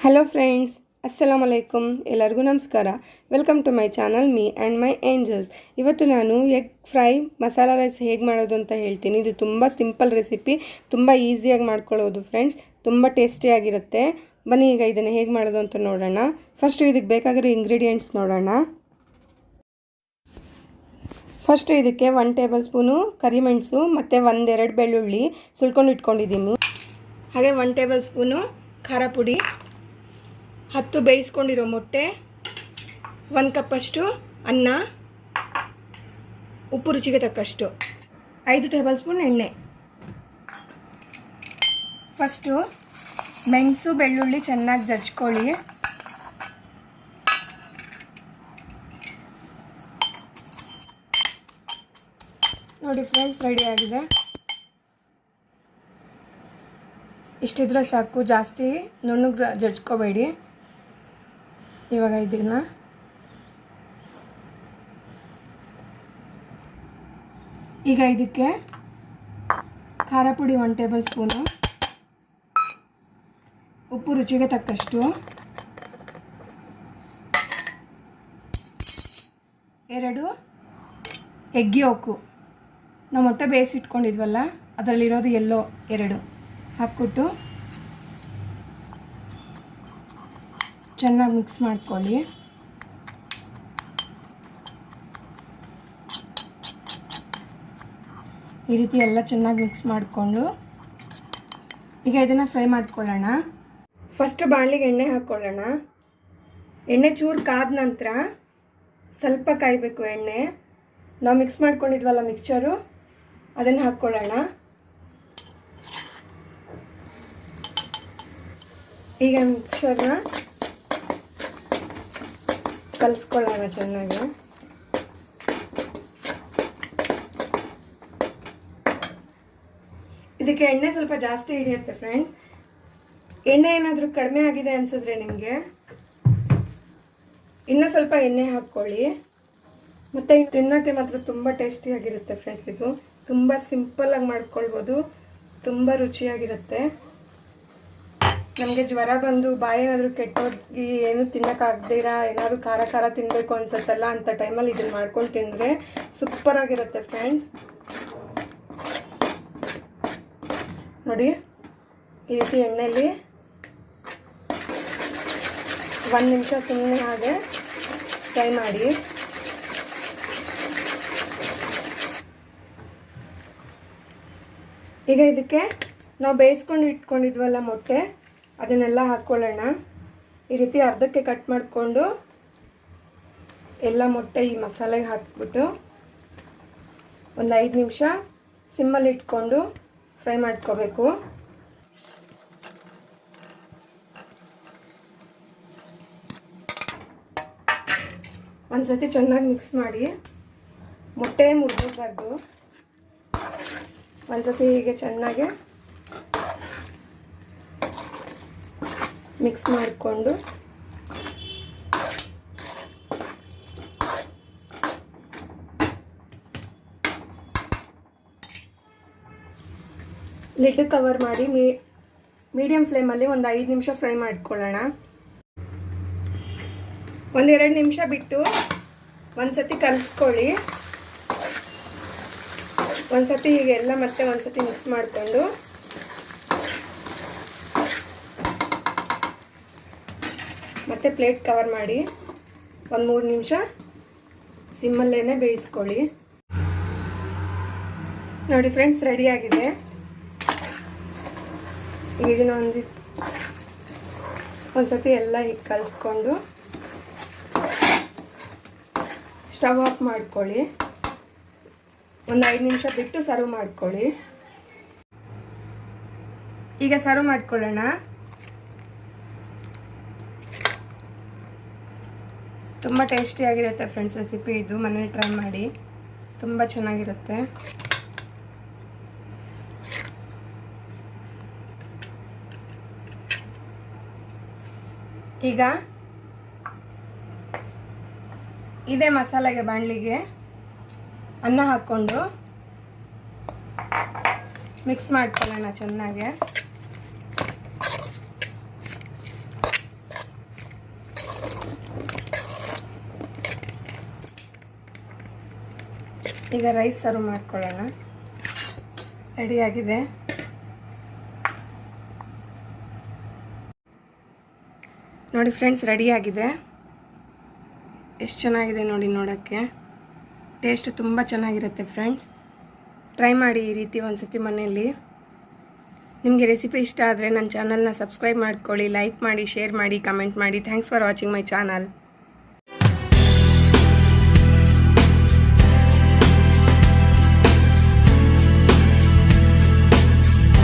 Hello friends, ಅಸ್ಸಲಾಮ್ ಅಲೈಕುಮ್. ಎಲ್ಲರಿಗೂ ನಮಸ್ಕಾರ. Welcome to my channel me and my angels. ಇವತ್ತು ನಾನು ಎಗ್ ಫ್ರೈ ಮಸಾಲಾ ರೈಸ್ ಹೇಗೆ ಮಾಡೋದು ಅಂತ ಹೇಳ್ತೀನಿ. ಇದು ತುಂಬ ಸಿಂಪಲ್ ರೆಸಿಪಿ, ತುಂಬ ಈಸಿಯಾಗಿ ಮಾಡ್ಕೊಳ್ಳೋದು ಫ್ರೆಂಡ್ಸ್. ತುಂಬ ಟೇಸ್ಟಿಯಾಗಿರುತ್ತೆ. ಬನ್ನಿ ಈಗ ಇದನ್ನು ಹೇಗೆ ಮಾಡೋದು ಅಂತ ನೋಡೋಣ. ಫಸ್ಟು ಇದಕ್ಕೆ ಬೇಕಾಗಿರೋ ಇಂಗ್ರೀಡಿಯೆಂಟ್ಸ್ ನೋಡೋಣ. ಫಸ್ಟು ಇದಕ್ಕೆ 1 ಟೇಬಲ್ ಸ್ಪೂನು ಕರಿಮೆಣಸು ಮತ್ತು 1-2 ಬೆಳ್ಳುಳ್ಳಿ ಸುಳ್ಕೊಂಡು ಇಟ್ಕೊಂಡಿದ್ದೀನಿ. ಹಾಗೆ 1 ಟೇಬಲ್ ಸ್ಪೂನು ಖಾರ ಪುಡಿ, 10 ಬೇಯಿಸ್ಕೊಂಡಿರೋ ಮೊಟ್ಟೆ, 1 ಕಪ್ಪಷ್ಟು ಅನ್ನ, ಉಪ್ಪು ರುಚಿಗೆ ತಕ್ಕಷ್ಟು, 5 ಟೇಬಲ್ ಸ್ಪೂನ್ ಎಣ್ಣೆ. ಫಸ್ಟು ಮೆಣಸು ಬೆಳ್ಳುಳ್ಳಿ ಚೆನ್ನಾಗಿ ಜಜ್ಕೊಳ್ಳಿ. ನೋಡಿ ಫ್ರೆಂಡ್ಸ್, ರೆಡಿ ಆಗಿದೆ. ಇಷ್ಟಿದ್ರೆ ಸಾಕು, ಜಾಸ್ತಿ ನುಣ್ಣಗೆ ಜಜ್ಕೋಬೇಡಿ. ಇವಾಗ ಇದನ್ನು ಇದಕ್ಕೆ ಖಾರ ಪುಡಿ 1 ಟೇಬಲ್ ಸ್ಪೂನು, ಉಪ್ಪು ರುಚಿಗೆ ತಕ್ಕಷ್ಟು, 2 ಎಗ್ ಯೊಕು, ನಾವು ಮೊಟ್ಟೆ ಬೇಯಿಸಿಟ್ಕೊಂಡಿದ್ವಲ್ಲ ಅದರಲ್ಲಿರೋದು ಎಲ್ಲೋ 2 ಹಾಕ್ಬಿಟ್ಟು ಚೆನ್ನಾಗಿ ಮಿಕ್ಸ್ ಮಾಡ್ಕೊಳ್ಳಿ. ಈ ರೀತಿ ಎಲ್ಲ ಚೆನ್ನಾಗಿ ಮಿಕ್ಸ್ ಮಾಡಿಕೊಂಡು ಈಗ ಇದನ್ನು ಫ್ರೈ ಮಾಡ್ಕೊಳ್ಳೋಣ. ಫಸ್ಟು ಬಾಣಲಿಗೆ ಎಣ್ಣೆ ಹಾಕ್ಕೊಳ್ಳೋಣ. ಎಣ್ಣೆ ಚೂರು ಕಾದ ನಂತರ ಸ್ವಲ್ಪ ಕಾಯಬೇಕು ಎಣ್ಣೆ. ನಾವು ಮಿಕ್ಸ್ ಮಾಡ್ಕೊಂಡಿದ್ವಲ್ಲ ಮಿಕ್ಸ್ಚರು, ಅದನ್ನು ಹಾಕ್ಕೊಳ್ಳೋಣ. ಈಗ ಮಿಕ್ಸರ್ನ ಕಲಿಸ್ಕೊಳ್ಳೋಣ ಚೆನ್ನಾಗಿ. ಇದಕ್ಕೆ ಎಣ್ಣೆ ಸ್ವಲ್ಪ ಜಾಸ್ತಿ ಹಿಡಿಯುತ್ತೆ ಫ್ರೆಂಡ್ಸ್. ಎಣ್ಣೆ ಏನಾದರೂ ಕಡಿಮೆ ಆಗಿದೆ ಅನಿಸಿದ್ರೆ ನಿಮಗೆ ಇನ್ನೂ ಸ್ವಲ್ಪ ಎಣ್ಣೆ ಹಾಕ್ಕೊಳ್ಳಿ. ಮತ್ತು ತಿನ್ನೋಕ್ಕೆ ಮಾತ್ರ ತುಂಬ ಟೇಸ್ಟಿಯಾಗಿರುತ್ತೆ ಫ್ರೆಂಡ್ಸ್. ಇದು ತುಂಬ ಸಿಂಪಲ್ಲಾಗಿ ಮಾಡ್ಕೊಳ್ಬೋದು, ತುಂಬ ರುಚಿಯಾಗಿರುತ್ತೆ. ನಮಗೆ ಜ್ವರ ಬಂದು ಬಾಯಿ ಏನಾದರೂ ಕೆಟ್ಟೋಗಿ ಏನು ತಿನ್ನೋಕ್ಕಾಗ್ದಿರಾ ಏನಾದರೂ ಖಾರ ಖಾರ ತಿನ್ನಬೇಕು ಅನ್ಸುತ್ತಲ್ಲ, ಅಂಥ ಟೈಮಲ್ಲಿ ಇದನ್ನು ಮಾಡ್ಕೊಂಡು ತಿಂದರೆ ಸೂಪರಾಗಿರುತ್ತೆ ಫ್ರೆಂಡ್ಸ್. ನೋಡಿ, ಈ ರೀತಿ ಎಣ್ಣೆಯಲ್ಲಿ 1 ನಿಮಿಷ ಸುಮ್ಮನೆ ಹಾಗೆ ಫ್ರೈ ಮಾಡಿ. ಈಗ ಇದಕ್ಕೆ ನಾವು ಬೇಯಿಸ್ಕೊಂಡು ಇಟ್ಕೊಂಡಿದ್ವಲ್ಲ ಮೊಟ್ಟೆ, ಅದನ್ನೆಲ್ಲ ಹಾಕ್ಕೊಳ್ಳೋಣ. ಈ ರೀತಿ ಅರ್ಧಕ್ಕೆ ಕಟ್ ಮಾಡಿಕೊಂಡು ಎಲ್ಲ ಮೊಟ್ಟೆ ಈ ಮಸಾಲೆಗೆ ಹಾಕ್ಬಿಟ್ಟು ಒಂದು 5 ನಿಮಿಷ ಸಿಮ್ಮಲ್ಲಿ ಇಟ್ಕೊಂಡು ಫ್ರೈ ಮಾಡ್ಕೋಬೇಕು. ಒಂದು ಸತಿ ಚೆನ್ನಾಗಿ ಮಿಕ್ಸ್ ಮಾಡಿ. ಮೊಟ್ಟೆ ಮುರಿದೋಗ್ಬಾರ್ದು. ಒಂದು ಸತಿ ಹೀಗೆ ಚೆನ್ನಾಗಿ ಮಿಕ್ಸ್ ಮಾಡಿಕೊಂಡು ಲಿಡ್ ಕವರ್ ಮಾಡಿ ಮೀಡಿಯಮ್ ಫ್ಲೇಮಲ್ಲಿ ಒಂದು 5 ನಿಮಿಷ ಫ್ರೈ ಮಾಡ್ಕೊಳ್ಳೋಣ. 1-2 ನಿಮಿಷ ಬಿಟ್ಟು ಒಂದು ಸತಿ ಕಲಿಸ್ಕೊಳ್ಳಿ. ಒಂದು ಸತಿ ಹೀಗೆ ಎಲ್ಲ ಮತ್ತೆ ಒಂದು ಸತಿ ಮಿಕ್ಸ್ ಮಾಡಿಕೊಂಡು ಮತ್ತೆ ಪ್ಲೇಟ್ ಕವರ್ ಮಾಡಿ ಒಂದು 3 ನಿಮಿಷ ಸಿಮ್ಮಲ್ಲೇ ಬೇಯಿಸ್ಕೊಳ್ಳಿ. ನೋಡಿ ಫ್ರೆಂಡ್ಸ್, ರೆಡಿಯಾಗಿದೆ. ಈಗ ಇದನ್ನು ಒಂದು ಸತಿ ಎಲ್ಲ ಹೀಗೆ ಕಲಿಸ್ಕೊಂಡು ಸ್ಟವ್ ಆಫ್ ಮಾಡ್ಕೊಳ್ಳಿ. ಒಂದು 5 ನಿಮಿಷ ಬಿಟ್ಟು ಸರ್ವ್ ಮಾಡ್ಕೊಳ್ಳಿ. ಈಗ ಸರ್ವ್ ಮಾಡ್ಕೊಳ್ಳೋಣ. ತುಂಬ ಟೇಸ್ಟಿಯಾಗಿರುತ್ತೆ ಫ್ರೆಂಡ್ಸ್ ರೆಸಿಪಿ ಇದು. ಮನೇಲಿ ಟ್ರೈ ಮಾಡಿ, ತುಂಬ ಚೆನ್ನಾಗಿರುತ್ತೆ. ಈಗ ಇದೇ ಮಸಾಲೆಗೆ ಬಾಣಲಿಗೆ ಅನ್ನ ಹಾಕ್ಕೊಂಡು ಮಿಕ್ಸ್ ಮಾಡ್ಕೊಳ್ಳೋಣ ಚೆನ್ನಾಗಿ. ಈಗ ರೈಸ್ ಸರ್ವ್ ಮಾಡ್ಕೊಳ್ಳೋಣ. ರೆಡಿಯಾಗಿದೆ. ನೋಡಿ ಫ್ರೆಂಡ್ಸ್, ರೆಡಿಯಾಗಿದೆ. ಎಷ್ಟು ಚೆನ್ನಾಗಿದೆ ನೋಡಿ ನೋಡೋಕ್ಕೆ. ಟೇಸ್ಟು ತುಂಬ ಚೆನ್ನಾಗಿರುತ್ತೆ ಫ್ರೆಂಡ್ಸ್. ಟ್ರೈ ಮಾಡಿ ಈ ರೀತಿ ಒಂದು ಸತಿ ಮನೆಯಲ್ಲಿ. ನಿಮಗೆ ರೆಸಿಪಿ ಇಷ್ಟ ಆದರೆ ನನ್ನ ಚಾನಲ್ನ ಸಬ್ಸ್ಕ್ರೈಬ್ ಮಾಡ್ಕೊಳ್ಳಿ, ಲೈಕ್ ಮಾಡಿ, ಶೇರ್ ಮಾಡಿ, ಕಮೆಂಟ್ ಮಾಡಿ. Thanks for watching my channel.